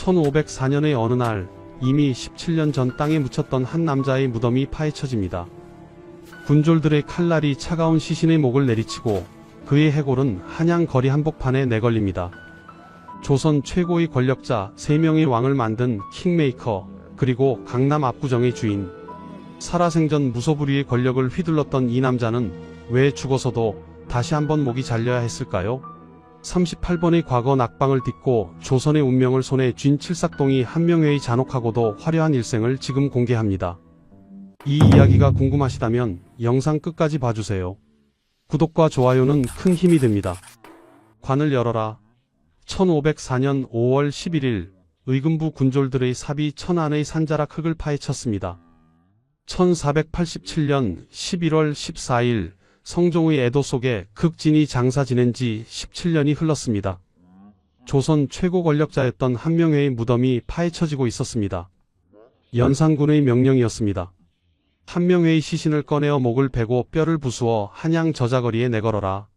1504년의 어느 날 이미 17년 전 땅에 묻혔던 한 남자의 무덤이 파헤쳐집니다. 군졸들의 칼날이 차가운 시신의 목을 내리치고 그의 해골은 한양 거리 한복판에 내걸립니다. 조선 최고의 권력자 3명의 왕을 만든 킹메이커, 그리고 강남 압구정의 주인, 살아생전 무소불위의 권력을 휘둘렀던 이 남자는 왜 죽어서도 다시 한번 목이 잘려야 했을까요? 38번의 과거 낙방을 딛고 조선의 운명을 손에 쥔 칠삭동이 한명회의 잔혹하고도 화려한 일생을 지금 공개합니다. 이 이야기가 궁금하시다면 영상 끝까지 봐주세요. 구독과 좋아요는 큰 힘이 됩니다. 관을 열어라. 1504년 5월 11일 의금부 군졸들의 삽이 천안의 산자락 흙을 파헤쳤습니다. 1487년 11월 14일 성종의 애도 속에 극진이 장사 지낸 지 17년이 흘렀습니다. 조선 최고 권력자였던 한명회의 무덤이 파헤쳐지고 있었습니다. 연산군의 명령이었습니다. 한명회의 시신을 꺼내어 목을 베고 뼈를 부수어 한양 저자거리에 내걸어라.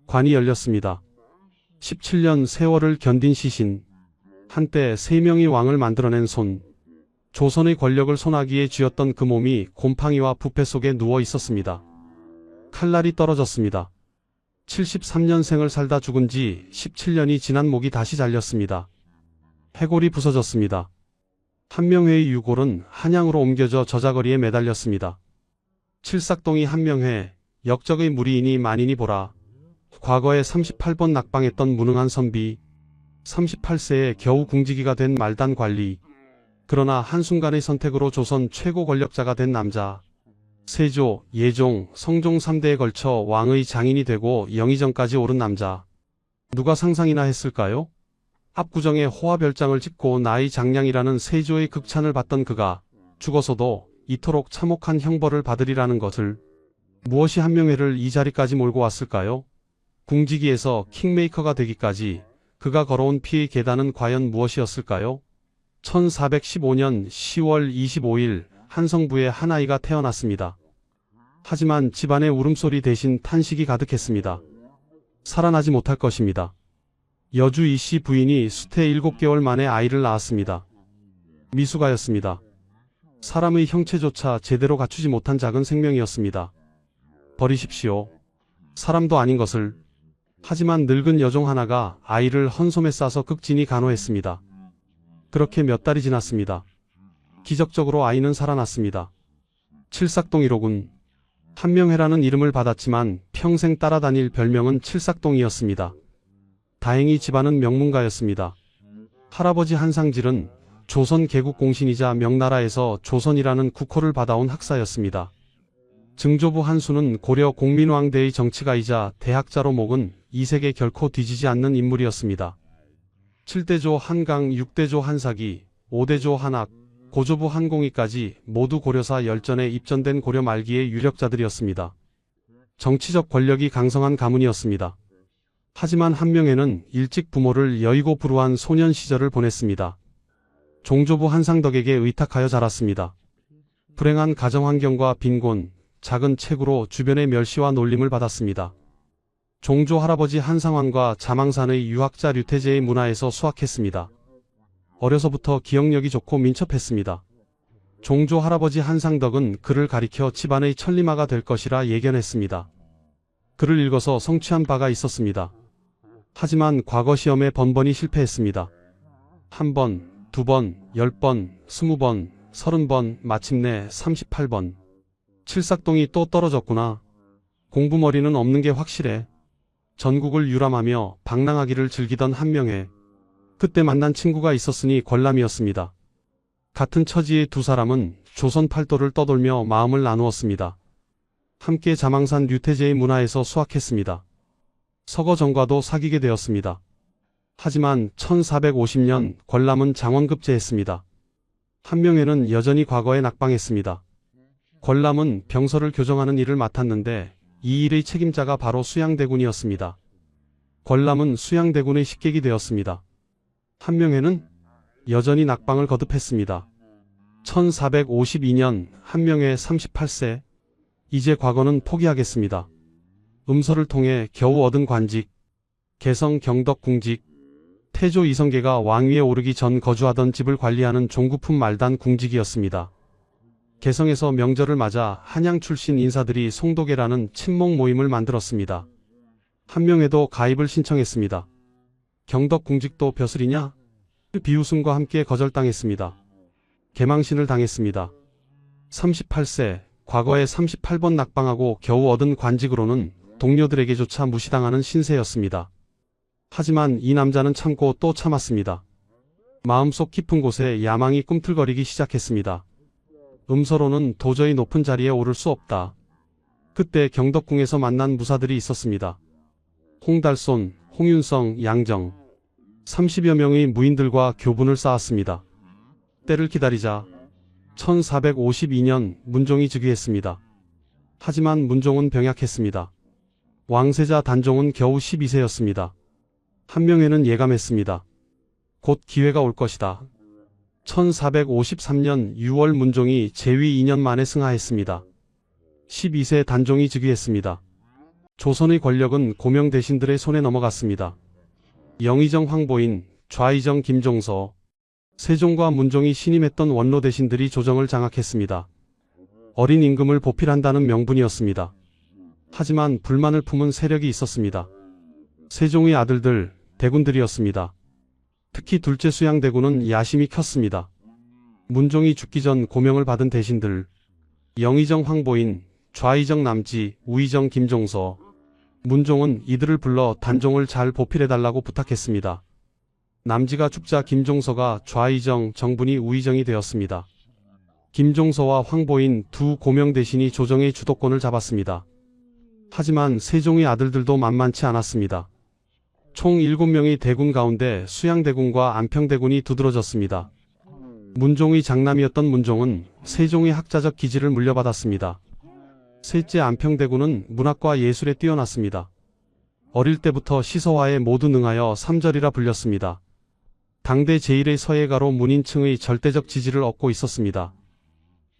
관이 열렸습니다. 17년 세월을 견딘 시신, 한때 3명의 왕을 만들어낸 손, 조선의 권력을 손아귀에 쥐었던 그 몸이 곰팡이와 부패 속에 누워 있었습니다. 칼날이 떨어졌습니다. 73년생을 살다 죽은 지 17년이 지난 목이 다시 잘렸습니다. 해골이 부서졌습니다. 한명회의 유골은 한양으로 옮겨져 저자거리에 매달렸습니다. 칠삭동이 한명회, 역적의 무리이니 만인이 보라. 과거에 38번 낙방했던 무능한 선비, 38세에 겨우 궁지기가 된 말단 관리, 그러나 한순간의 선택으로 조선 최고 권력자가 된 남자, 세조, 예종, 성종 3대에 걸쳐 왕의 장인이 되고 영의정까지 오른 남자. 누가 상상이나 했을까요? 압구정에 호화별장을 짓고 나의 장량이라는 세조의 극찬을 받던 그가 죽어서도 이토록 참혹한 형벌을 받으리라는 것을. 무엇이 한명회를 이 자리까지 몰고 왔을까요? 궁지기에서 킹메이커가 되기까지 그가 걸어온 피의 계단은 과연 무엇이었을까요? 1415년 10월 25일 한성부에 한 아이가 태어났습니다. 하지만 집안의 울음소리 대신 탄식이 가득했습니다. 살아나지 못할 것입니다. 여주 이씨 부인이 수태 7개월 만에 아이를 낳았습니다. 미숙아였습니다. 사람의 형체조차 제대로 갖추지 못한 작은 생명이었습니다. 버리십시오. 사람도 아닌 것을. 하지만 늙은 여종 하나가 아이를 헌솜에 싸서 극진히 간호했습니다. 그렇게 몇 달이 지났습니다. 기적적으로 아이는 살아났습니다. 칠삭동이로군. 한명회라는 이름을 받았지만 평생 따라다닐 별명은 칠삭동이었습니다. 다행히 집안은 명문가였습니다. 할아버지 한상질은 조선 개국 공신이자 명나라에서 조선이라는 국호를 받아온 학사였습니다. 증조부 한수는 고려 공민왕대의 정치가이자 대학자로 목은 이 세계 결코 뒤지지 않는 인물이었습니다. 7대조 한강, 6대조 한사기, 5대조 한악, 고조부 한공의까지 모두 고려사 열전에 입전된 고려 말기의 유력자들이었습니다. 정치적 권력이 강성한 가문이었습니다. 하지만 한명회는 일찍 부모를 여의고 불우한 소년 시절을 보냈습니다. 종조부 한상덕에게 의탁하여 자랐습니다. 불행한 가정환경과 빈곤, 작은 체구로 주변의 멸시와 놀림을 받았습니다. 종조 할아버지 한상환과 자망산의 유학자 류태제의 문화에서 수학했습니다. 어려서부터 기억력이 좋고 민첩했습니다. 종조 할아버지 한상덕은 그를 가리켜 집안의 천리마가 될 것이라 예견했습니다. 글을 읽어서 성취한 바가 있었습니다. 하지만 과거 시험에 번번이 실패했습니다. 1번, 2번, 10번, 20번, 30번, 마침내 38번. 칠삭동이 또 떨어졌구나. 공부머리는 없는 게 확실해. 전국을 유람하며 방랑하기를 즐기던 한명회. 그때 만난 친구가 있었으니 권람이었습니다. 같은 처지의 두 사람은 조선 팔도를 떠돌며 마음을 나누었습니다. 함께 자망산 류태제의 문화에서 수학했습니다. 서거정과도 사귀게 되었습니다. 하지만 1450년 권람은 장원급제했습니다. 한명회는 여전히 과거에 낙방했습니다. 권람은 병서를 교정하는 일을 맡았는데 이 일의 책임자가 바로 수양대군이었습니다. 권람은 수양대군의 식객이 되었습니다. 한명회는 여전히 낙방을 거듭했습니다. 1452년 한명회 38세. 이제 과거는 포기하겠습니다. 음서를 통해 겨우 얻은 관직, 개성 경덕 궁직, 태조 이성계가 왕위에 오르기 전 거주하던 집을 관리하는 종구품 말단 궁직이었습니다. 개성에서 명절을 맞아 한양 출신 인사들이 송도계라는 친목 모임을 만들었습니다. 한명회도 가입을 신청했습니다. 경덕 궁직도 벼슬이냐? 비웃음과 함께 거절당했습니다. 개망신을 당했습니다. 38세, 과거에 38번 낙방하고 겨우 얻은 관직으로는 동료들에게조차 무시당하는 신세였습니다. 하지만 이 남자는 참고 또 참았습니다. 마음속 깊은 곳에 야망이 꿈틀거리기 시작했습니다. 음서로는 도저히 높은 자리에 오를 수 없다. 그때 경덕궁에서 만난 무사들이 있었습니다. 홍달손, 홍윤성, 양정 30여 명의 무인들과 교분을 쌓았습니다. 때를 기다리자 1452년 문종이 즉위했습니다. 하지만 문종은 병약했습니다. 왕세자 단종은 겨우 12세였습니다. 한명회는 예감했습니다. 곧 기회가 올 것이다. 1453년 6월 문종이 재위 2년 만에 승하했습니다. 12세 단종이 즉위했습니다. 조선의 권력은 고명 대신들의 손에 넘어갔습니다. 영의정 황보인, 좌의정 김종서, 세종과 문종이 신임했던 원로 대신들이 조정을 장악했습니다. 어린 임금을 보필한다는 명분이었습니다. 하지만 불만을 품은 세력이 있었습니다. 세종의 아들들, 대군들이었습니다. 특히 둘째 수양대군은 야심이 컸습니다. 문종이 죽기 전 고명을 받은 대신들, 영의정 황보인, 좌의정 남지, 우의정 김종서, 문종은 이들을 불러 단종을 잘 보필해달라고 부탁했습니다. 남지가 죽자 김종서가 좌의정, 정분이 우의정이 되었습니다. 김종서와 황보인 두 고명 대신이 조정의 주도권을 잡았습니다. 하지만 세종의 아들들도 만만치 않았습니다. 총 7명의 대군 가운데 수양대군과 안평대군이 두드러졌습니다. 문종의 장남이었던 문종은 세종의 학자적 기질을 물려받았습니다. 셋째 안평대군은 문학과 예술에 뛰어났습니다. 어릴 때부터 시서화에 모두 능하여 삼절이라 불렸습니다. 당대 제1의 서예가로 문인층의 절대적 지지를 얻고 있었습니다.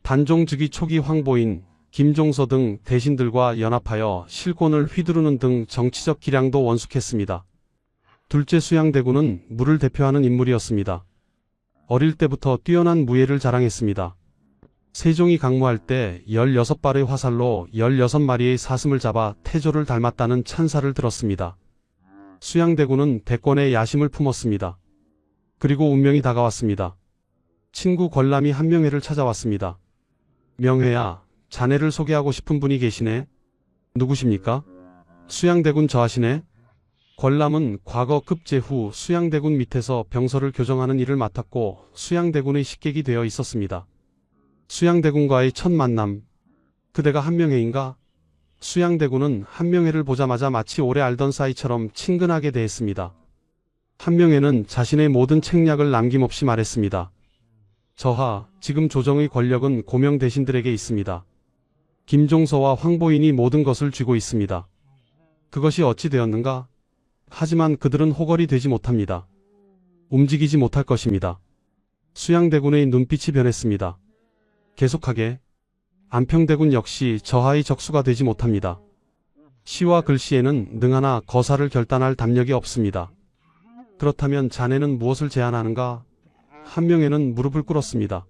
단종 즉위 초기 황보인, 김종서 등 대신들과 연합하여 실권을 휘두르는 등 정치적 기량도 원숙했습니다. 둘째 수양대군은 무를 대표하는 인물이었습니다. 어릴 때부터 뛰어난 무예를 자랑했습니다. 세종이 강무할 때 16발의 화살로 16마리의 사슴을 잡아 태조를 닮았다는 찬사를 들었습니다. 수양대군은 대권에 야심을 품었습니다. 그리고 운명이 다가왔습니다. 친구 권람이 한명회를 찾아왔습니다. 명회야, 자네를 소개하고 싶은 분이 계시네. 누구십니까? 수양대군 저하시네. 권람은 과거 급제 후 수양대군 밑에서 병서를 교정하는 일을 맡았고 수양대군의 식객이 되어 있었습니다. 수양대군과의 첫 만남. 그대가 한명회인가? 수양대군은 한명회를 보자마자 마치 오래 알던 사이처럼 친근하게 대했습니다. 한명회는 자신의 모든 책략을 남김없이 말했습니다. 저하, 지금 조정의 권력은 고명 대신들에게 있습니다. 김종서와 황보인이 모든 것을 쥐고 있습니다. 그것이 어찌 되었는가? 하지만 그들은 호걸이 되지 못합니다. 움직이지 못할 것입니다. 수양대군의 눈빛이 변했습니다. 계속하게. 안평대군 역시 저하의 적수가 되지 못합니다. 시와 글씨에는 능하나 거사를 결단할 담력이 없습니다. 그렇다면 자네는 무엇을 제안하는가? 한명회는 무릎을 꿇었습니다.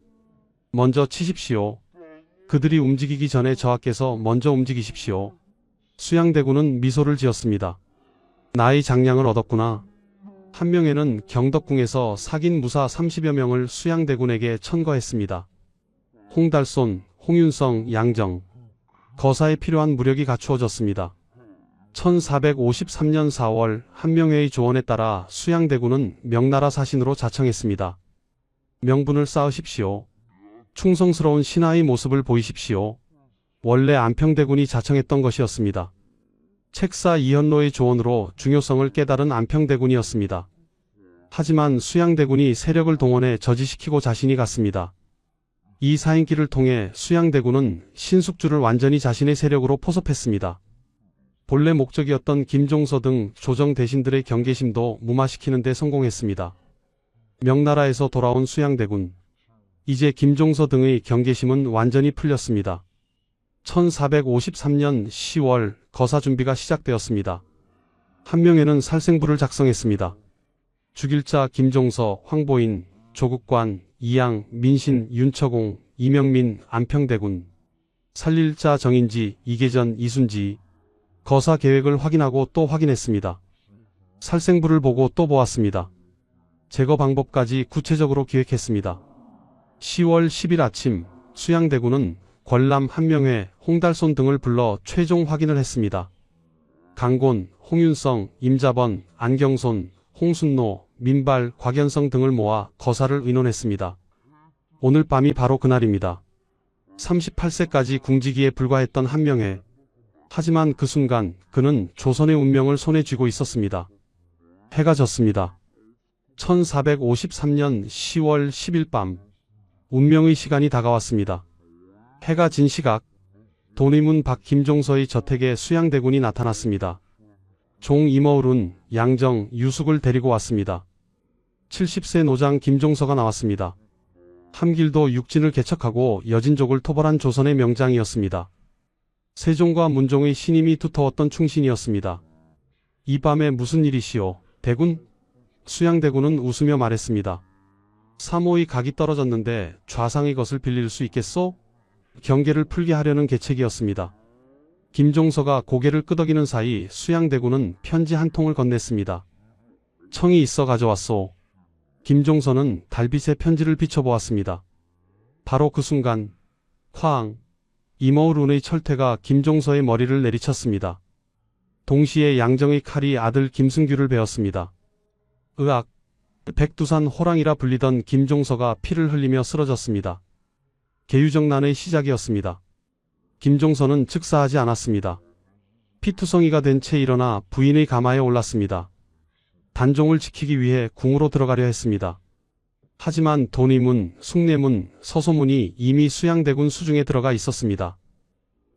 먼저 치십시오. 그들이 움직이기 전에 저하께서 먼저 움직이십시오. 수양대군은 미소를 지었습니다. 나의 장량을 얻었구나. 한명회는 경덕궁에서 사귄 무사 30여 명을 수양대군에게 천거했습니다. 홍달손, 홍윤성, 양정, 거사에 필요한 무력이 갖추어졌습니다. 1453년 4월 한명회의 조언에 따라 수양대군은 명나라 사신으로 자청했습니다. 명분을 쌓으십시오. 충성스러운 신하의 모습을 보이십시오. 원래 안평대군이 자청했던 것이었습니다. 책사 이현로의 조언으로 중요성을 깨달은 안평대군이었습니다. 하지만 수양대군이 세력을 동원해 저지시키고 자신이 갔습니다. 이 사인길을 통해 수양대군은 신숙주를 완전히 자신의 세력으로 포섭했습니다. 본래 목적이었던 김종서 등 조정 대신들의 경계심도 무마시키는 데 성공했습니다. 명나라에서 돌아온 수양대군. 이제 김종서 등의 경계심은 완전히 풀렸습니다. 1453년 10월 거사 준비가 시작되었습니다. 한명회는 살생부를 작성했습니다. 죽일 자 김종서, 황보인, 조국관, 이양, 민신, 윤처공, 이명민, 안평대군. 살릴 자 정인지, 이계전, 이순지. 거사 계획을 확인하고 또 확인했습니다. 살생부를 보고 또 보았습니다. 제거 방법까지 구체적으로 기획했습니다. 10월 10일 아침 수양대군은 권람 한명회, 홍달손 등을 불러 최종 확인을 했습니다. 강곤, 홍윤성, 임자번, 안경손, 홍순노, 민발, 곽연성 등을 모아 거사를 의논했습니다. 오늘 밤이 바로 그날입니다. 38세까지 궁지기에 불과했던 한명회. 하지만 그 순간 그는 조선의 운명을 손에 쥐고 있었습니다. 해가 졌습니다. 1453년 10월 10일 밤 운명의 시간이 다가왔습니다. 해가 진 시각 돈의문 박 김종서의 저택에 수양대군이 나타났습니다. 종 임어울은 양정, 유숙을 데리고 왔습니다. 70세 노장 김종서가 나왔습니다. 함길도 육진을 개척하고 여진족을 토벌한 조선의 명장이었습니다. 세종과 문종의 신임이 두터웠던 충신이었습니다. 이 밤에 무슨 일이시오, 대군? 수양대군은 웃으며 말했습니다. 사모의 각이 떨어졌는데 좌상의 것을 빌릴 수 있겠소? 경계를 풀게 하려는 계책이었습니다. 김종서가 고개를 끄덕이는 사이 수양대군은 편지 한 통을 건넸습니다. 청이 있어 가져왔소. 김종서는 달빛에 편지를 비춰보았습니다. 바로 그 순간 쾅! 임어울운의 철퇴가 김종서의 머리를 내리쳤습니다. 동시에 양정의 칼이 아들 김승규를 베었습니다. 으악! 백두산 호랑이라 불리던 김종서가 피를 흘리며 쓰러졌습니다. 계유정난의 시작이었습니다. 김종서는 즉사하지 않았습니다. 피투성이가 된 채 일어나 부인의 가마에 올랐습니다. 단종을 지키기 위해 궁으로 들어가려 했습니다. 하지만 돈의문, 숭례문, 서소문이 이미 수양대군 수중에 들어가 있었습니다.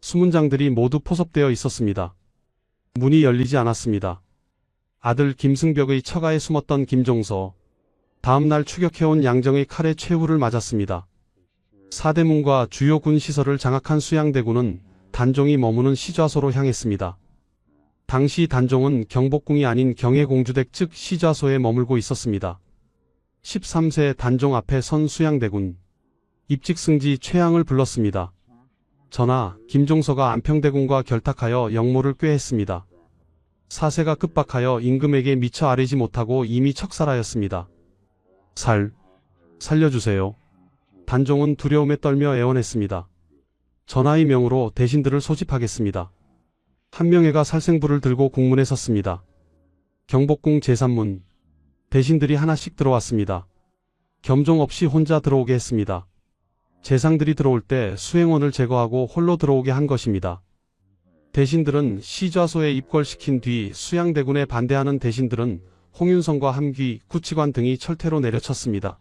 수문장들이 모두 포섭되어 있었습니다. 문이 열리지 않았습니다. 아들 김승벽의 처가에 숨었던 김종서. 다음날 추격해온 양정의 칼에 최후를 맞았습니다. 사대문과 주요 군 시설을 장악한 수양대군은 단종이 머무는 시좌소로 향했습니다. 당시 단종은 경복궁이 아닌 경해공주댁 즉 시좌소에 머물고 있었습니다. 13세 단종 앞에 선 수양대군. 입직승지 최양을 불렀습니다. 전하, 김종서가 안평대군과 결탁하여 영모를 꾀했습니다. 사세가 급박하여 임금에게 미처 아뢰지 못하고 이미 척살하였습니다. 살려주세요. 단종은 두려움에 떨며 애원했습니다. 전하의 명으로 대신들을 소집하겠습니다. 한명회가 살생부를 들고 궁문에 섰습니다. 경복궁 제3문. 대신들이 하나씩 들어왔습니다. 겸종 없이 혼자 들어오게 했습니다. 재상들이 들어올 때 수행원을 제거하고 홀로 들어오게 한 것입니다. 대신들은 시좌소에 입궐시킨 뒤 수양대군에 반대하는 대신들은 홍윤성과 함귀, 구치관 등이 철퇴로 내려쳤습니다.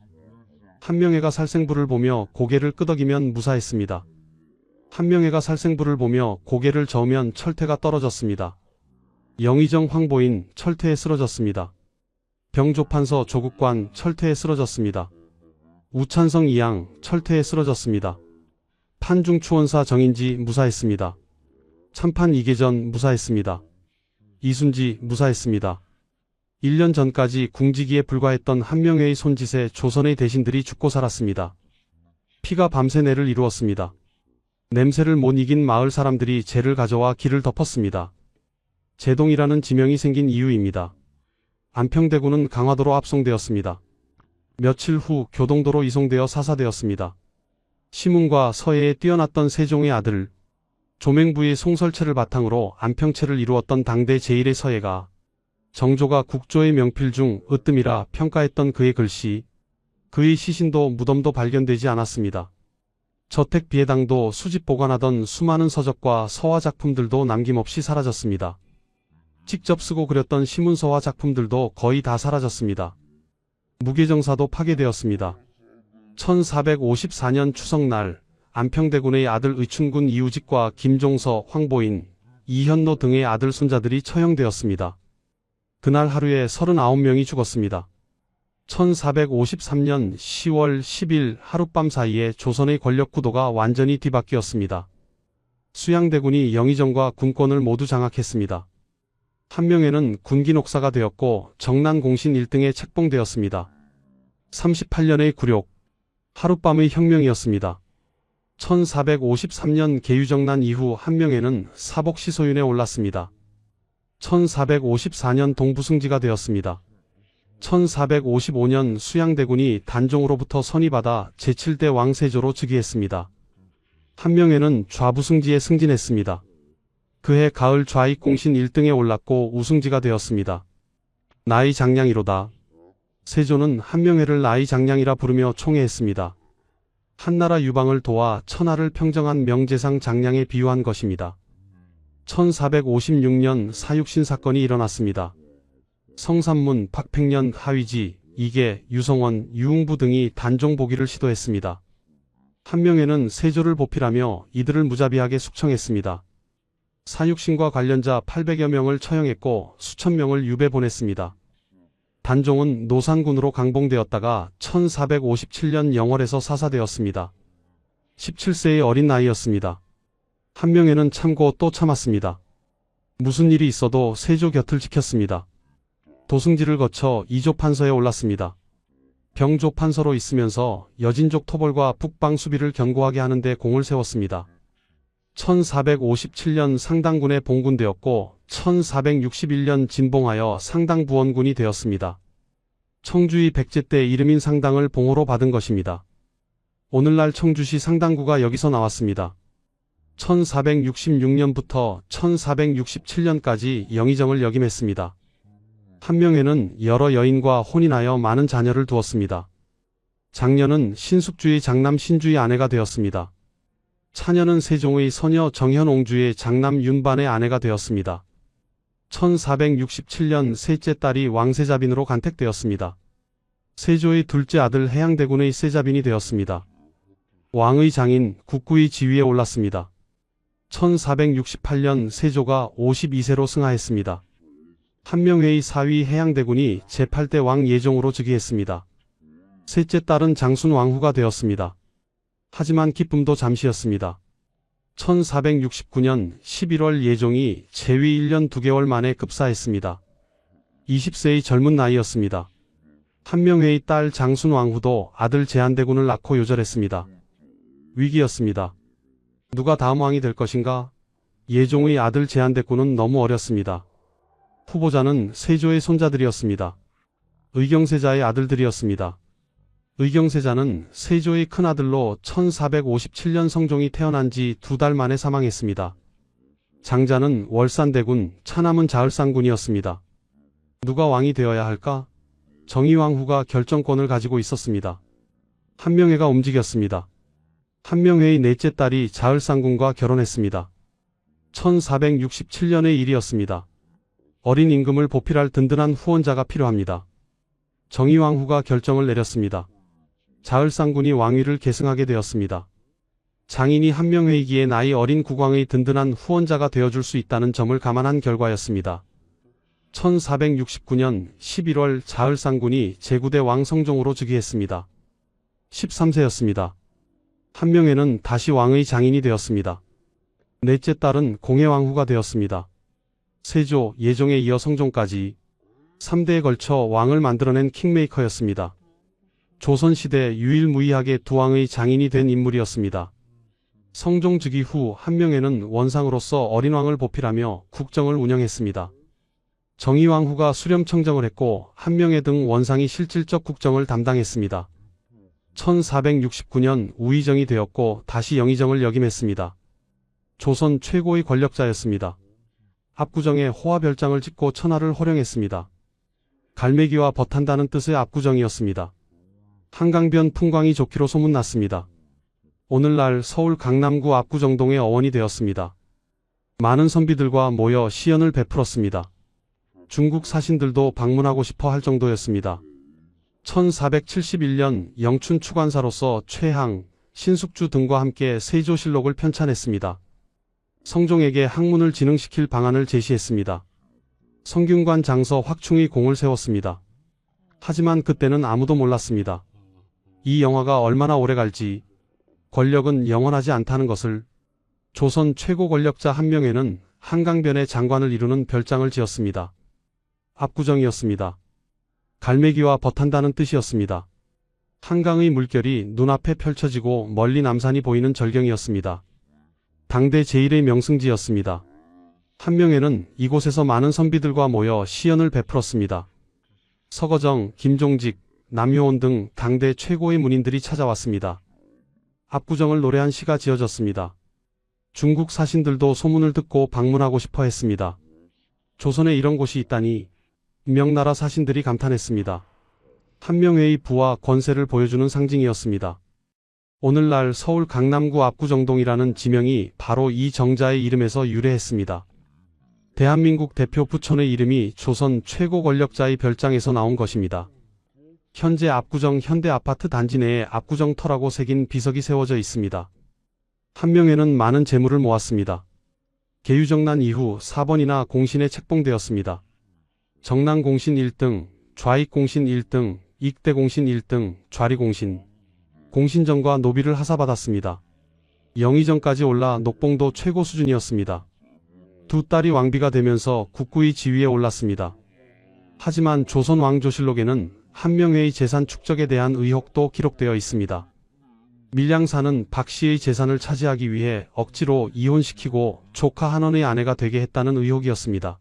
한명회가 살생부를 보며 고개를 끄덕이면 무사했습니다. 한명회가 살생부를 보며 고개를 저으면 철퇴가 떨어졌습니다. 영의정 황보인 철퇴에 쓰러졌습니다. 병조판서 조국관 철퇴에 쓰러졌습니다. 우찬성 이양 철퇴에 쓰러졌습니다. 판중추원사 정인지 무사했습니다. 참판 이계전 무사했습니다. 이순지 무사했습니다. 1년 전까지 궁지기에 불과했던 한명회의 손짓에 조선의 대신들이 죽고 살았습니다. 피가 밤새 내를 이루었습니다. 냄새를 못 이긴 마을 사람들이 재를 가져와 길을 덮었습니다. 제동이라는 지명이 생긴 이유입니다. 안평대군은 강화도로 압송되었습니다. 며칠 후 교동도로 이송되어 사사되었습니다. 시문과 서예에 뛰어났던 세종의 아들, 조맹부의 송설체를 바탕으로 안평체를 이루었던 당대 제1의 서예가 정조가 국조의 명필 중 으뜸이라 평가했던 그의 글씨, 그의 시신도 무덤도 발견되지 않았습니다. 저택 비해당도 수집 보관하던 수많은 서적과 서화 작품들도 남김없이 사라졌습니다. 직접 쓰고 그렸던 시문서화 작품들도 거의 다 사라졌습니다. 무게정사도 파괴되었습니다. 1454년 추석날 안평대군의 아들 의춘군 이우직과 김종서, 황보인, 이현노 등의 아들 손자들이 처형되었습니다. 그날 하루에 39명이 죽었습니다. 1453년 10월 10일 하룻밤 사이에 조선의 권력 구도가 완전히 뒤바뀌었습니다. 수양대군이 영의정과 군권을 모두 장악했습니다. 한명회는 군기녹사가 되었고 정난공신 1등에 책봉되었습니다. 38년의 굴욕, 하룻밤의 혁명이었습니다. 1453년 계유정난 이후 한명회는 사복시소윤에 올랐습니다. 1454년 동부승지가 되었습니다. 1455년 수양대군이 단종으로부터 선의받아 제7대 왕세조로 즉위했습니다. 한명회는 좌부승지에 승진했습니다. 그해 가을 좌익공신 1등에 올랐고 우승지가 되었습니다. 나의 장량이로다. 세조는 한명회를 나의 장량이라 부르며 총애했습니다. 한나라 유방을 도와 천하를 평정한 명재상 장량에 비유한 것입니다. 1456년 사육신 사건이 일어났습니다. 성삼문, 박팽년, 하위지, 이계, 유성원, 유흥부 등이 단종 복위를 시도했습니다. 한명회는 세조를 보필하며 이들을 무자비하게 숙청했습니다. 사육신과 관련자 800여 명을 처형했고 수천 명을 유배 보냈습니다. 단종은 노산군으로 강봉되었다가 1457년 영월에서 사사되었습니다. 17세의 어린 나이였습니다. 한명회는 참고 또 참았습니다. 무슨 일이 있어도 세조 곁을 지켰습니다. 도승지를 거쳐 이조판서에 올랐습니다. 병조판서로 있으면서 여진족 토벌과 북방 수비를 견고하게 하는 데 공을 세웠습니다. 1457년 상당군에 봉군되었고 1461년 진봉하여 상당부원군이 되었습니다. 청주의 백제 때 이름인 상당을 봉호로 받은 것입니다. 오늘날 청주시 상당구가 여기서 나왔습니다. 1466년부터 1467년까지 영의정을 역임했습니다. 한명회는 여러 여인과 혼인하여 많은 자녀를 두었습니다. 장녀는 신숙주의 장남 신주의 아내가 되었습니다. 차녀는 세종의 서녀 정현옹주의 장남 윤반의 아내가 되었습니다. 1467년 셋째 딸이 왕세자빈으로 간택되었습니다. 세조의 둘째 아들 해양대군의 세자빈이 되었습니다. 왕의 장인 국구의 지위에 올랐습니다. 1468년 세조가 52세로 승하했습니다. 한명회의 사위 해양대군이 제8대 왕 예종으로 즉위했습니다. 셋째 딸은 장순 왕후가 되었습니다. 하지만 기쁨도 잠시였습니다. 1469년 11월 예종이 재위 1년 2개월 만에 급사했습니다. 20세의 젊은 나이였습니다. 한명회의 딸 장순 왕후도 아들 제한대군을 낳고 요절했습니다. 위기였습니다. 누가 다음 왕이 될 것인가? 예종의 아들 제한대군은 너무 어렸습니다. 후보자는 세조의 손자들이었습니다. 의경세자의 아들들이었습니다. 의경세자는 세조의 큰아들로 1457년 성종이 태어난 지 2달 만에 사망했습니다. 장자는 월산대군, 차남은 자을상군이었습니다. 누가 왕이 되어야 할까? 정의왕후가 결정권을 가지고 있었습니다. 한명회가 움직였습니다. 한명회의 넷째 딸이 자을상군과 결혼했습니다. 1467년의 일이었습니다. 어린 임금을 보필할 든든한 후원자가 필요합니다. 정의왕후가 결정을 내렸습니다. 자을상군이 왕위를 계승하게 되었습니다. 장인이 한명회이기에 나이 어린 국왕의 든든한 후원자가 되어줄 수 있다는 점을 감안한 결과였습니다. 1469년 11월 자을상군이 제9대 왕 성종으로 즉위했습니다. 13세였습니다. 한명회는 다시 왕의 장인이 되었습니다. 넷째 딸은 공해왕후가 되었습니다. 세조, 예종에 이어 성종까지 3대에 걸쳐 왕을 만들어낸 킹메이커였습니다. 조선시대 유일무이하게 두 왕의 장인이 된 인물이었습니다. 성종 즉위 후 한명회는 원상으로서 어린 왕을 보필하며 국정을 운영했습니다. 정의왕후가 수렴청정을 했고 한명회 등 원상이 실질적 국정을 담당했습니다. 1469년 우의정이 되었고 다시 영의정을 역임했습니다. 조선 최고의 권력자였습니다. 압구정에 호화별장을 짓고 천하를 호령했습니다. 갈매기와 벗한다는 뜻의 압구정이었습니다. 한강변 풍광이 좋기로 소문났습니다. 오늘날 서울 강남구 압구정동의 어원이 되었습니다. 많은 선비들과 모여 시연을 베풀었습니다. 중국 사신들도 방문하고 싶어 할 정도였습니다. 1471년 영춘 추관사로서 최항, 신숙주 등과 함께 세조실록을 편찬했습니다. 성종에게 학문을 진흥시킬 방안을 제시했습니다. 성균관 장서 확충의 공을 세웠습니다. 하지만 그때는 아무도 몰랐습니다. 이 영화가 얼마나 오래 갈지, 권력은 영원하지 않다는 것을. 조선 최고 권력자 한명회는 한강변의 장관을 이루는 별장을 지었습니다. 압구정이었습니다. 갈매기와 벗한다는 뜻이었습니다. 한강의 물결이 눈앞에 펼쳐지고 멀리 남산이 보이는 절경이었습니다. 당대 제1의 명승지였습니다. 한명회는 이곳에서 많은 선비들과 모여 시연을 베풀었습니다. 서거정, 김종직, 남효원 등 당대 최고의 문인들이 찾아왔습니다. 압구정을 노래한 시가 지어졌습니다. 중국 사신들도 소문을 듣고 방문하고 싶어 했습니다. 조선에 이런 곳이 있다니 명나라 사신들이 감탄했습니다. 한명회의 부와 권세를 보여주는 상징이었습니다. 오늘날 서울 강남구 압구정동이라는 지명이 바로 이 정자의 이름에서 유래했습니다. 대한민국 대표 부촌의 이름이 조선 최고 권력자의 별장에서 나온 것입니다. 현재 압구정 현대아파트 단지 내에 압구정터라고 새긴 비석이 세워져 있습니다. 한명회는 많은 재물을 모았습니다. 개유정난 이후 4번이나 공신에 책봉되었습니다. 정난공신 1등, 좌익공신 1등, 익대공신 1등, 좌리공신, 공신정과 노비를 하사받았습니다. 영의정까지 올라 녹봉도 최고 수준이었습니다. 두 딸이 왕비가 되면서 국구의 지위에 올랐습니다. 하지만 조선 왕조실록에는 한명회의 재산 축적에 대한 의혹도 기록되어 있습니다. 밀양사는 박씨의 재산을 차지하기 위해 억지로 이혼시키고 조카 한원의 아내가 되게 했다는 의혹이었습니다.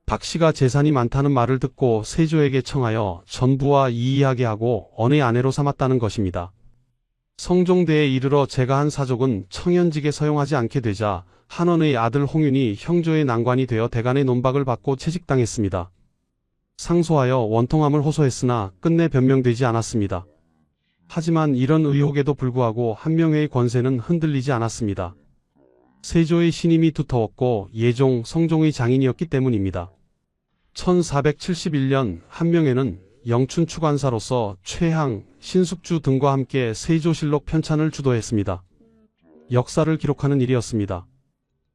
박씨가 재산이 많다는 말을 듣고 세조에게 청하여 전부와 이의하게 하고 언의 아내로 삼았다는 것입니다. 성종대에 이르러 제가 한 사족은 청현직에 서용하지 않게 되자 한원의 아들 홍윤이 형조의 난관이 되어 대간의 논박을 받고 채직당했습니다. 상소하여 원통함을 호소했으나 끝내 변명되지 않았습니다. 하지만 이런 의혹에도 불구하고 한명회의 권세는 흔들리지 않았습니다. 세조의 신임이 두터웠고 예종, 성종의 장인이었기 때문입니다. 1471년 한명회는 영춘추관사로서 최항, 신숙주 등과 함께 세조실록 편찬을 주도했습니다. 역사를 기록하는 일이었습니다.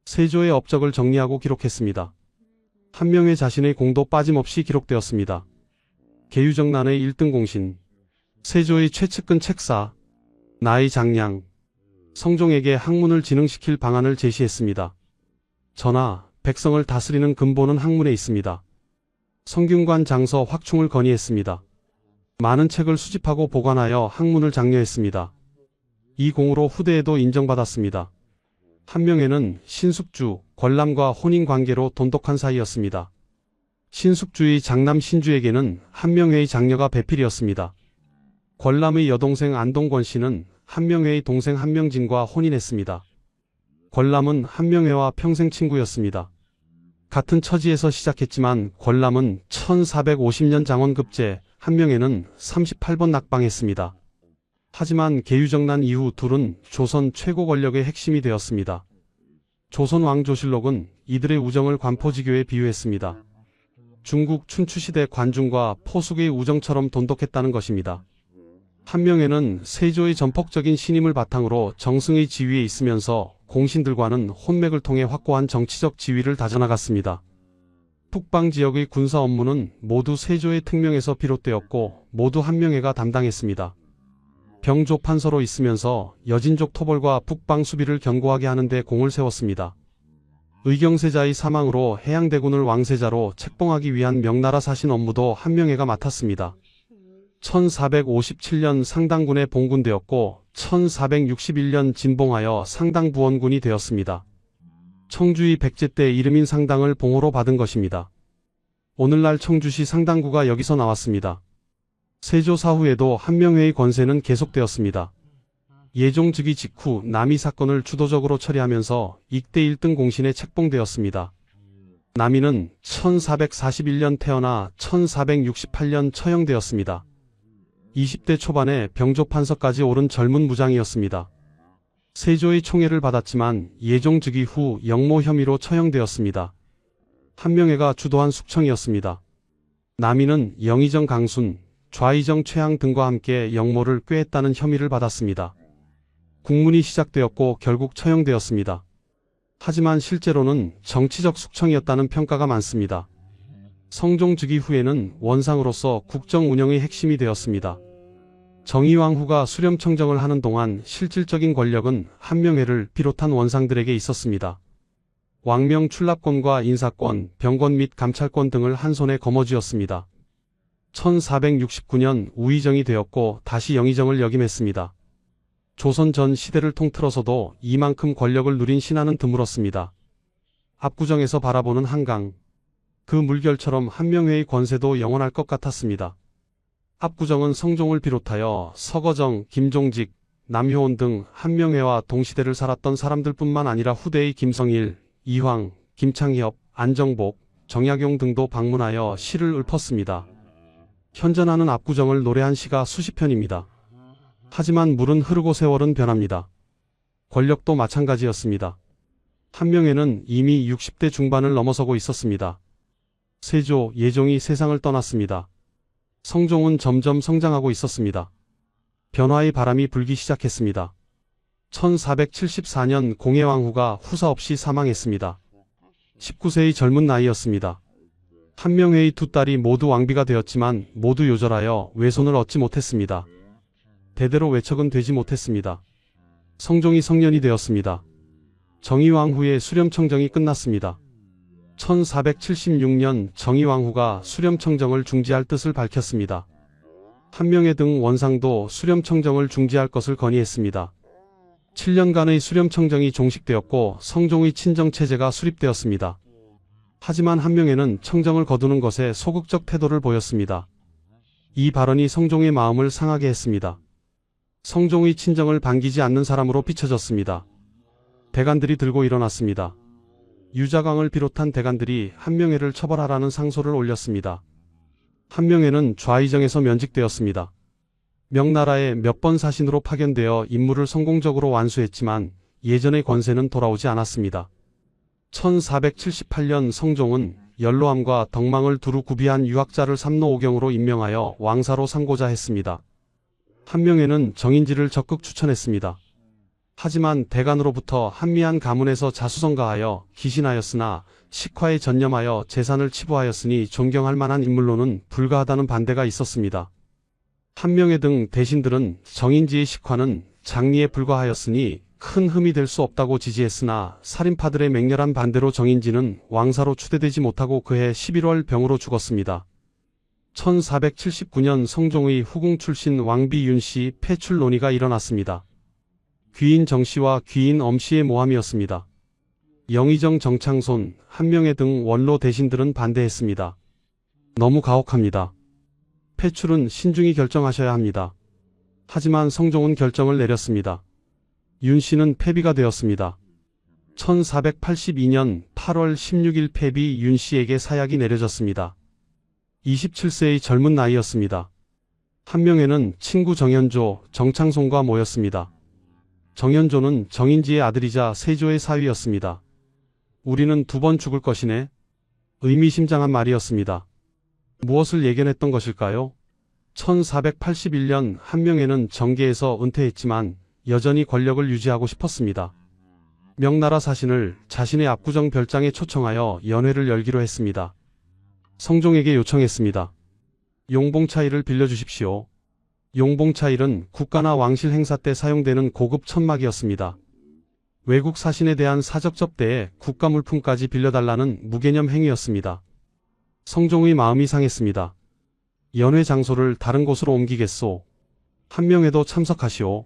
세조의 업적을 정리하고 기록했습니다. 한명회 자신의 공도 빠짐없이 기록되었습니다. 개유정난의 1등 공신, 세조의 최측근 책사, 나의 장량, 성종에게 학문을 진흥시킬 방안을 제시했습니다. 전하, 백성을 다스리는 근본은 학문에 있습니다. 성균관 장서 확충을 건의했습니다. 많은 책을 수집하고 보관하여 학문을 장려했습니다. 이 공으로 후대에도 인정받았습니다. 한명회는 신숙주, 권람과 혼인관계로 돈독한 사이였습니다. 신숙주의 장남 신주에게는 한명회의 장녀가 배필이었습니다. 권람의 여동생 안동권 씨는 한명회의 동생 한명진과 혼인했습니다. 권람은 한명회와 평생 친구였습니다. 같은 처지에서 시작했지만 권람은 1450년 장원급제, 한명회는 38번 낙방했습니다. 하지만 개유정난 이후 둘은 조선 최고 권력의 핵심이 되었습니다. 조선 왕조실록은 이들의 우정을 관포지교에 비유했습니다. 중국 춘추시대 관중과 포숙의 우정처럼 돈독했다는 것입니다. 한명회는 세조의 전폭적인 신임을 바탕으로 정승의 지위에 있으면서 공신들과는 혼맥을 통해 확고한 정치적 지위를 다져나갔습니다. 북방 지역의 군사 업무는 모두 세조의 특명에서 비롯되었고 모두 한명회가 담당했습니다. 병조판서로 있으면서 여진족 토벌과 북방 수비를 견고하게 하는 데 공을 세웠습니다. 의경세자의 사망으로 해양대군을 왕세자로 책봉하기 위한 명나라 사신 업무도 한명회가 맡았습니다. 1457년 상당군에 봉군되었고 1461년 진봉하여 상당부원군이 되었습니다. 청주의 백제 때 이름인 상당을 봉호로 받은 것입니다. 오늘날 청주시 상당구가 여기서 나왔습니다. 세조 사후에도 한명회의 권세는 계속되었습니다. 예종 즉위 직후 남이 사건을 주도적으로 처리하면서 익대 1등 공신에 책봉되었습니다. 남이는 1441년 태어나 1468년 처형되었습니다. 20대 초반에 병조판서까지 오른 젊은 무장이었습니다. 세조의 총애를 받았지만 예종 즉위 후 역모 혐의로 처형되었습니다. 한명회가 주도한 숙청이었습니다. 남이는 영의정 강순, 좌의정 최항 등과 함께 역모를 꾀했다는 혐의를 받았습니다. 국문이 시작되었고 결국 처형되었습니다. 하지만 실제로는 정치적 숙청이었다는 평가가 많습니다. 성종 즉위 후에는 원상으로서 국정 운영의 핵심이 되었습니다. 정의왕 후가 수렴청정을 하는 동안 실질적인 권력은 한명회를 비롯한 원상들에게 있었습니다. 왕명 출납권과 인사권, 병권 및 감찰권 등을 한 손에 거머쥐었습니다. 1469년 우의정이 되었고 다시 영의정을 역임했습니다. 조선 전 시대를 통틀어서도 이만큼 권력을 누린 신하는 드물었습니다. 압구정에서 바라보는 한강. 그 물결처럼 한명회의 권세도 영원할 것 같았습니다. 압구정은 성종을 비롯하여 서거정, 김종직, 남효원 등 한명회와 동시대를 살았던 사람들뿐만 아니라 후대의 김성일, 이황, 김창협, 안정복, 정약용 등도 방문하여 시를 읊었습니다. 현존하는 압구정을 노래한 시가 수십 편입니다. 하지만 물은 흐르고 세월은 변합니다. 권력도 마찬가지였습니다. 한명회는 이미 60대 중반을 넘어서고 있었습니다. 세조, 예종이 세상을 떠났습니다. 성종은 점점 성장하고 있었습니다. 변화의 바람이 불기 시작했습니다. 1474년 공해왕후가 후사 없이 사망했습니다. 19세의 젊은 나이였습니다. 한명회의 두 딸이 모두 왕비가 되었지만 모두 요절하여 외손을 얻지 못했습니다. 대대로 외척은 되지 못했습니다. 성종이 성년이 되었습니다. 정의왕후의 수렴청정이 끝났습니다. 1476년 정의왕후가 수렴청정을 중지할 뜻을 밝혔습니다. 한명회 등 원상도 수렴청정을 중지할 것을 건의했습니다. 7년간의 수렴청정이 종식되었고 성종의 친정체제가 수립되었습니다. 하지만 한명회는 청정을 거두는 것에 소극적 태도를 보였습니다. 이 발언이 성종의 마음을 상하게 했습니다. 성종의 친정을 반기지 않는 사람으로 비춰졌습니다. 대간들이 들고 일어났습니다. 유자광을 비롯한 대간들이 한명회를 처벌하라는 상소를 올렸습니다. 한명회는 좌의정에서 면직되었습니다. 명나라에 몇 번 사신으로 파견되어 임무를 성공적으로 완수했지만 예전의 권세는 돌아오지 않았습니다. 1478년 성종은 연로함과 덕망을 두루 구비한 유학자를 삼노오경으로 임명하여 왕사로 삼고자 했습니다. 한명회는 정인지를 적극 추천했습니다. 하지만 대간으로부터 한미한 가문에서 자수성가하여 기신하였으나 식화에 전념하여 재산을 치부하였으니 존경할 만한 인물로는 불가하다는 반대가 있었습니다. 한명회 등 대신들은 정인지의 식화는 장리에 불과하였으니 큰 흠이 될 수 없다고 지지했으나 살인파들의 맹렬한 반대로 정인지는 왕사로 추대되지 못하고 그해 11월 병으로 죽었습니다. 1479년 성종의 후궁 출신 왕비 윤씨 폐출 논의가 일어났습니다. 귀인 정씨와 귀인 엄씨의 모함이었습니다. 영의정 정창손, 한명회 등 원로 대신들은 반대했습니다. 너무 가혹합니다. 폐출은 신중히 결정하셔야 합니다. 하지만 성종은 결정을 내렸습니다. 윤씨는 폐비가 되었습니다. 1482년 8월 16일 폐비 윤씨에게 사약이 내려졌습니다. 27세의 젊은 나이였습니다. 한명회는 친구 정현조, 정창손과 모였습니다. 정현조는 정인지의 아들이자 세조의 사위였습니다. 우리는 2번 죽을 것이네. 의미심장한 말이었습니다. 무엇을 예견했던 것일까요? 1481년 한명회는 정계에서 은퇴했지만 여전히 권력을 유지하고 싶었습니다. 명나라 사신을 자신의 압구정 별장에 초청하여 연회를 열기로 했습니다. 성종에게 요청했습니다. 용봉차일을 빌려주십시오. 용봉차일은 국가나 왕실 행사 때 사용되는 고급 천막이었습니다. 외국 사신에 대한 사적 접대에 국가 물품까지 빌려달라는 무개념 행위였습니다. 성종의 마음이 상했습니다. 연회 장소를 다른 곳으로 옮기겠소. 한명회도 참석하시오.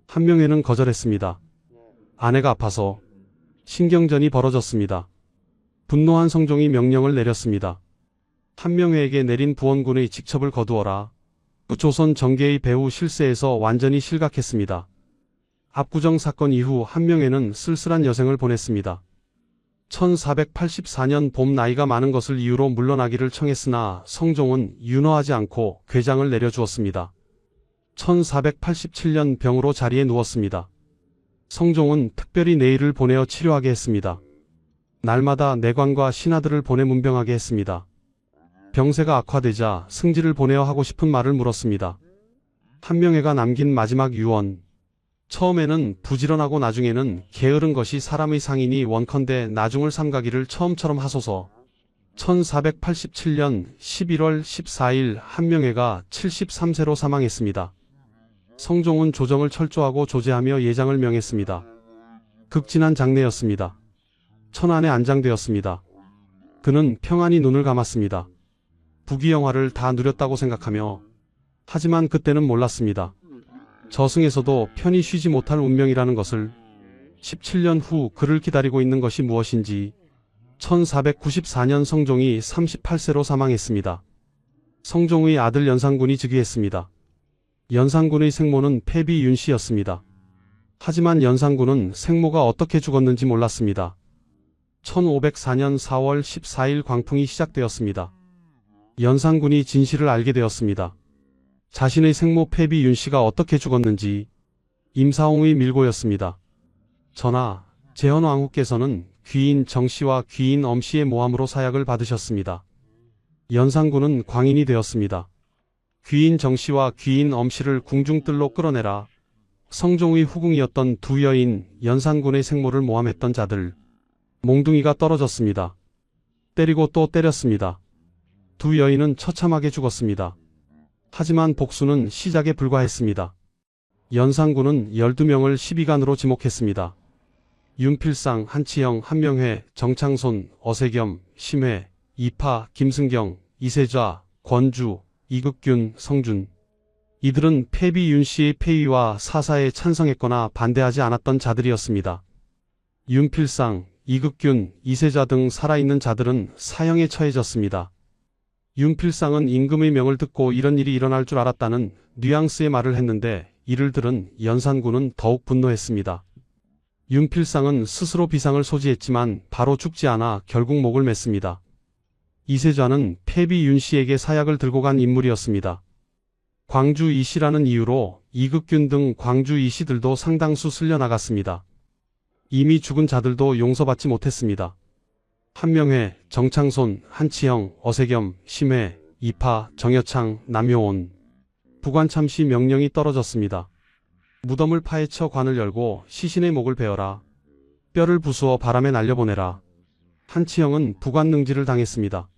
한명회는 거절했습니다. 아내가 아파서. 신경전이 벌어졌습니다. 분노한 성종이 명령을 내렸습니다. 한명회에게 내린 부원군의 직첩을 거두어라. 조선 정계의 배후 실세에서 완전히 실각했습니다. 압구정 사건 이후 한명회는 쓸쓸한 여생을 보냈습니다. 1484년 봄 나이가 많은 것을 이유로 물러나기를 청했으나 성종은 윤허하지 않고 궤장을 내려주었습니다. 1487년 병으로 자리에 누웠습니다. 성종은 특별히 내일을 보내어 치료하게 했습니다. 날마다 내관과 신하들을 보내 문병하게 했습니다. 병세가 악화되자 승지를 보내어 하고 싶은 말을 물었습니다. 한명회가 남긴 마지막 유언. 처음에는 부지런하고 나중에는 게으른 것이 사람의 상이니 원컨대 나중을 삼가기를 처음처럼 하소서. 1487년 11월 14일 한명회가 73세로 사망했습니다. 성종은 조정을 철저하고 조제하며 예장을 명했습니다. 극진한 장례였습니다. 천안에 안장되었습니다. 그는 평안히 눈을 감았습니다. 부귀영화를 다 누렸다고 생각하며 하지만 그때는 몰랐습니다. 저승에서도 편히 쉬지 못할 운명이라는 것을 17년 후 그를 기다리고 있는 것이 무엇인지 1494년 성종이 38세로 사망했습니다. 성종의 아들 연산군이 즉위했습니다. 연산군의 생모는 패비 윤씨였습니다. 하지만 연산군은 생모가 어떻게 죽었는지 몰랐습니다. 1504년 4월 14일 광풍이 시작되었습니다. 연산군이 진실을 알게 되었습니다. 자신의 생모 패비 윤씨가 어떻게 죽었는지 임사홍의 밀고였습니다. 전하, 제헌왕후께서는 귀인 정씨와 귀인 엄씨의 모함으로 사약을 받으셨습니다. 연산군은 광인이 되었습니다. 귀인 정씨와 귀인 엄씨를 궁중뜰로 끌어내라. 성종의 후궁이었던 두 여인 연산군의 생모를 모함했던 자들 몽둥이가 떨어졌습니다. 때리고 또 때렸습니다. 두 여인은 처참하게 죽었습니다. 하지만 복수는 시작에 불과했습니다. 연산군은 12명을 12간으로 지목했습니다. 윤필상, 한치영, 한명회, 정창손, 어세겸, 심회, 이파, 김승경, 이세좌, 권주, 이극균, 성준. 이들은 패비 윤씨의 폐위와 사사에 찬성했거나 반대하지 않았던 자들이었습니다. 윤필상, 이극균, 이세좌 등 살아있는 자들은 사형에 처해졌습니다. 윤필상은 임금의 명을 듣고 이런 일이 일어날 줄 알았다는 뉘앙스의 말을 했는데 이를 들은 연산군은 더욱 분노했습니다. 윤필상은 스스로 비상을 소지했지만 바로 죽지 않아 결국 목을 맸습니다. 이세좌는 패비 윤씨에게 사약을 들고 간 인물이었습니다. 광주 이씨라는 이유로 이극균 등 광주 이씨들도 상당수 쓸려나갔습니다. 이미 죽은 자들도 용서받지 못했습니다. 한명회, 정창손, 한치형, 어세겸, 심회, 이파, 정여창, 남효온. 부관참시 명령이 떨어졌습니다. 무덤을 파헤쳐 관을 열고 시신의 목을 베어라. 뼈를 부수어 바람에 날려보내라. 한치형은 부관능지를 당했습니다.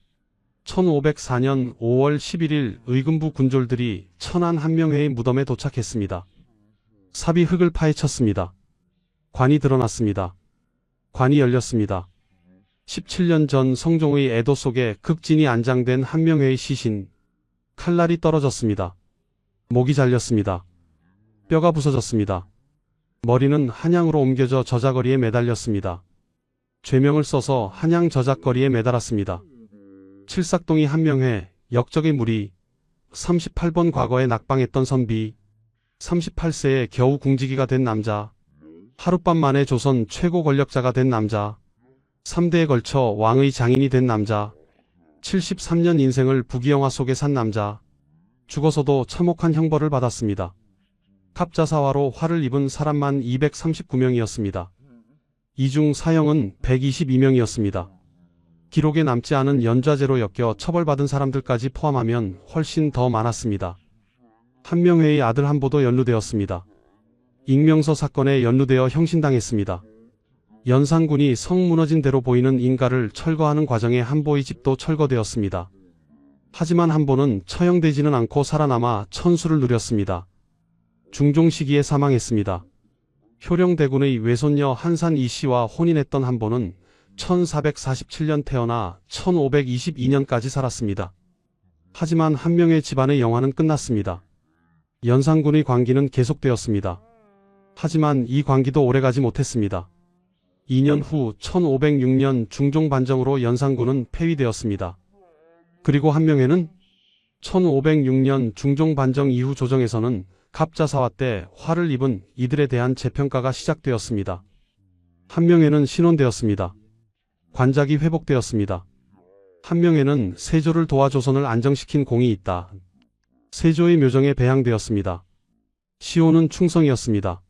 1504년 5월 11일 의금부 군졸들이 천안 한명회의 무덤에 도착했습니다. 삽이 흙을 파헤쳤습니다. 관이 드러났습니다. 관이 열렸습니다. 17년 전 성종의 애도 속에 극진이 안장된 한명회의 시신. 칼날이 떨어졌습니다. 목이 잘렸습니다. 뼈가 부서졌습니다. 머리는 한양으로 옮겨져 저작거리에 매달렸습니다. 죄명을 써서 한양 저작거리에 매달았습니다. 칠삭동이 한명회, 역적의 무리, 38번 과거에 낙방했던 선비, 38세에 겨우 궁지기가 된 남자, 하룻밤 만에 조선 최고 권력자가 된 남자, 3대에 걸쳐 왕의 장인이 된 남자, 73년 인생을 부귀영화 속에 산 남자, 죽어서도 참혹한 형벌을 받았습니다. 갑자사화로 화를 입은 사람만 239명이었습니다. 이 중 사형은 122명이었습니다. 기록에 남지 않은 연좌제로 엮여 처벌받은 사람들까지 포함하면 훨씬 더 많았습니다. 한명회의 아들 한보도 연루되었습니다. 익명서 사건에 연루되어 형신당했습니다. 연산군이 성 무너진 대로 보이는 인가를 철거하는 과정에 한보의 집도 철거되었습니다. 하지만 한보는 처형되지는 않고 살아남아 천수를 누렸습니다. 중종 시기에 사망했습니다. 효령대군의 외손녀 한산 이씨와 혼인했던 한보는 1447년 태어나 1522년까지 살았습니다. 하지만 한명의 집안의 영화는 끝났습니다. 연산군의 관기는 계속되었습니다. 하지만 이 관기도 오래가지 못했습니다. 2년 후 1506년 중종 반정으로 연산군은 폐위되었습니다. 그리고 한명회는 1506년 중종 반정 이후 조정에서는 갑자사화 때 화를 입은 이들에 대한 재평가가 시작되었습니다. 한명회는 신원되었습니다. 관작이 회복되었습니다. 한명회는 세조를 도와 조선을 안정시킨 공이 있다. 세조의 묘정에 배양되었습니다. 시호는 충성이었습니다.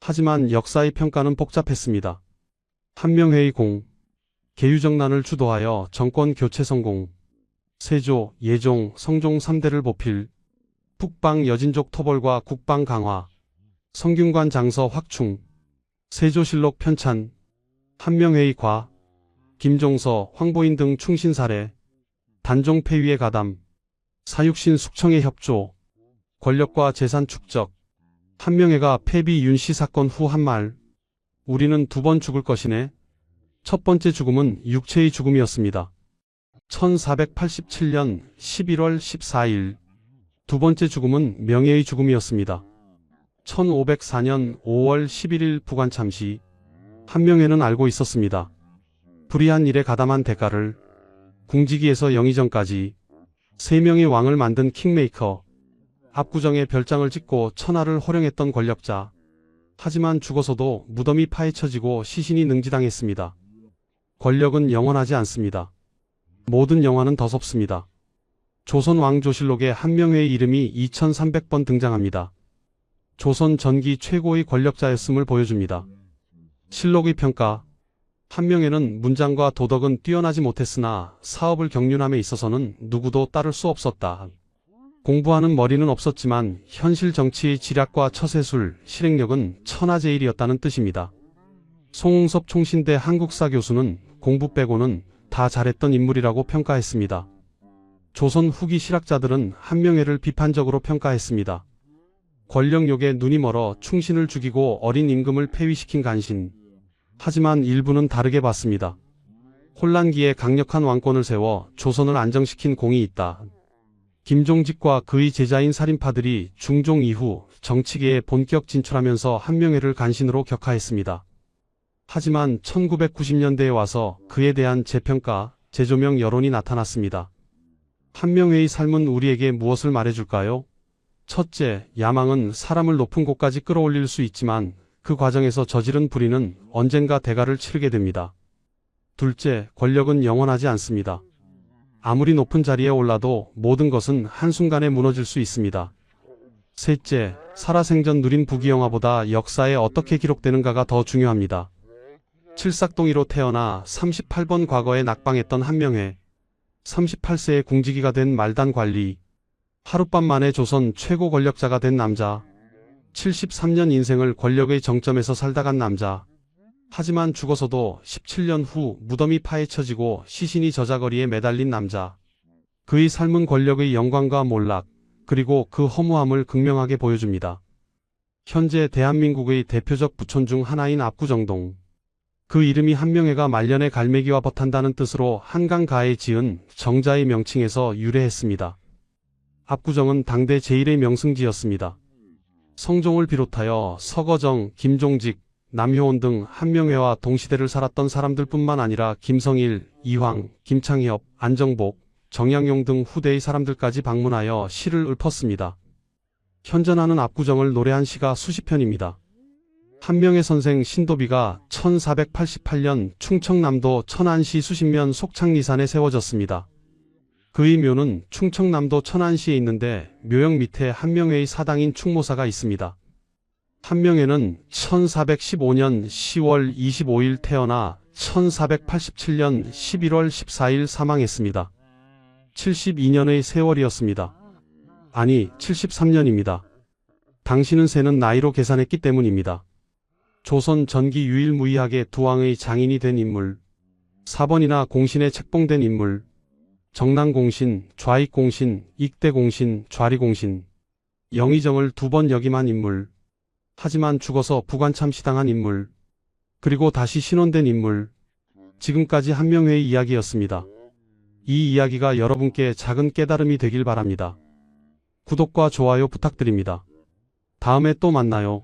하지만 역사의 평가는 복잡했습니다. 한명회의 공, 계유정난을 주도하여 정권 교체 성공, 세조, 예종, 성종 3대를 보필, 북방 여진족 토벌과 국방 강화, 성균관 장서 확충, 세조실록 편찬, 한명회의 과, 김종서, 황보인 등 충신 사례, 단종 폐위의 가담, 사육신 숙청의 협조, 권력과 재산 축적, 한명회가 패비 윤씨 사건 후 한 말, 우리는 2번 죽을 것이네. 첫 번째 죽음은 육체의 죽음이었습니다. 1487년 11월 14일. 두 번째 죽음은 명예의 죽음이었습니다. 1504년 5월 11일 부관참 시. 한명회는 알고 있었습니다. 불의한 일에 가담한 대가를. 궁지기에서 영의정까지 3명의 왕을 만든 킹메이커. 압구정에 별장을 짓고 천하를 호령했던 권력자. 하지만 죽어서도 무덤이 파헤쳐지고 시신이 능지당했습니다. 권력은 영원하지 않습니다. 모든 영화는 더섭습니다. 조선 왕조실록에 한명회의 이름이 2300번 등장합니다. 조선 전기 최고의 권력자였음을 보여줍니다. 실록의 평가. 한명회는 문장과 도덕은 뛰어나지 못했으나 사업을 경륜함에 있어서는 누구도 따를 수 없었다. 공부하는 머리는 없었지만 현실 정치의 지략과 처세술, 실행력은 천하제일이었다는 뜻입니다. 송웅섭 총신대 한국사 교수는 공부 빼고는 다 잘했던 인물이라고 평가했습니다. 조선 후기 실학자들은 한명회를 비판적으로 평가했습니다. 권력욕에 눈이 멀어 충신을 죽이고 어린 임금을 폐위시킨 간신. 하지만 일부는 다르게 봤습니다. 혼란기에 강력한 왕권을 세워 조선을 안정시킨 공이 있다. 김종직과 그의 제자인 살인파들이 중종 이후 정치계에 본격 진출하면서 한명회를 간신으로 격하했습니다. 하지만 1990년대에 와서 그에 대한 재평가, 재조명 여론이 나타났습니다. 한명회의 삶은 우리에게 무엇을 말해줄까요? 첫째, 야망은 사람을 높은 곳까지 끌어올릴 수 있지만 그 과정에서 저지른 불의는 언젠가 대가를 치르게 됩니다. 둘째, 권력은 영원하지 않습니다. 아무리 높은 자리에 올라도 모든 것은 한순간에 무너질 수 있습니다. 셋째, 살아생전 누린 부귀영화보다 역사에 어떻게 기록되는가가 더 중요합니다. 칠삭동이로 태어나 38번 과거에 낙방했던 한명회, 38세에 궁지기가 된 말단 관리, 하룻밤 만에 조선 최고 권력자가 된 남자, 73년 인생을 권력의 정점에서 살다 간 남자, 하지만 죽어서도 17년 후 무덤이 파헤쳐지고 시신이 저자거리에 매달린 남자. 그의 삶은 권력의 영광과 몰락, 그리고 그 허무함을 극명하게 보여줍니다. 현재 대한민국의 대표적 부촌 중 하나인 압구정동. 그 이름이 한명회가 말년에 갈매기와 벗한다는 뜻으로 한강 가에 지은 정자의 명칭에서 유래했습니다. 압구정은 당대 제1의 명승지였습니다. 성종을 비롯하여 서거정, 김종직, 남효원 등 한명회와 동시대를 살았던 사람들뿐만 아니라 김성일, 이황, 김창협, 안정복, 정양용 등 후대의 사람들까지 방문하여 시를 읊었습니다. 현존하는 압구정을 노래한 시가 수십 편입니다. 한명회 선생 신도비가 1488년 충청남도 천안시 수십면 속창리산에 세워졌습니다. 그의 묘는 충청남도 천안시에 있는데 묘역 밑에 한명회의 사당인 충모사가 있습니다. 한명회는 1415년 10월 25일 태어나 1487년 11월 14일 사망했습니다. 72년의 세월이었습니다. 아니, 73년입니다. 당신은 세는 나이로 계산했기 때문입니다. 조선 전기 유일무이하게 두 왕의 장인이 된 인물, 4번이나 공신에 책봉된 인물, 정난공신, 좌익공신, 익대공신, 좌리공신, 영의정을 2번 역임한 인물, 하지만 죽어서 부관참 시당한 인물, 그리고 다시 신원된 인물. 지금까지 한명회의 이야기였습니다. 이 이야기가 여러분께 작은 깨달음이 되길 바랍니다. 구독과 좋아요 부탁드립니다. 다음에 또 만나요.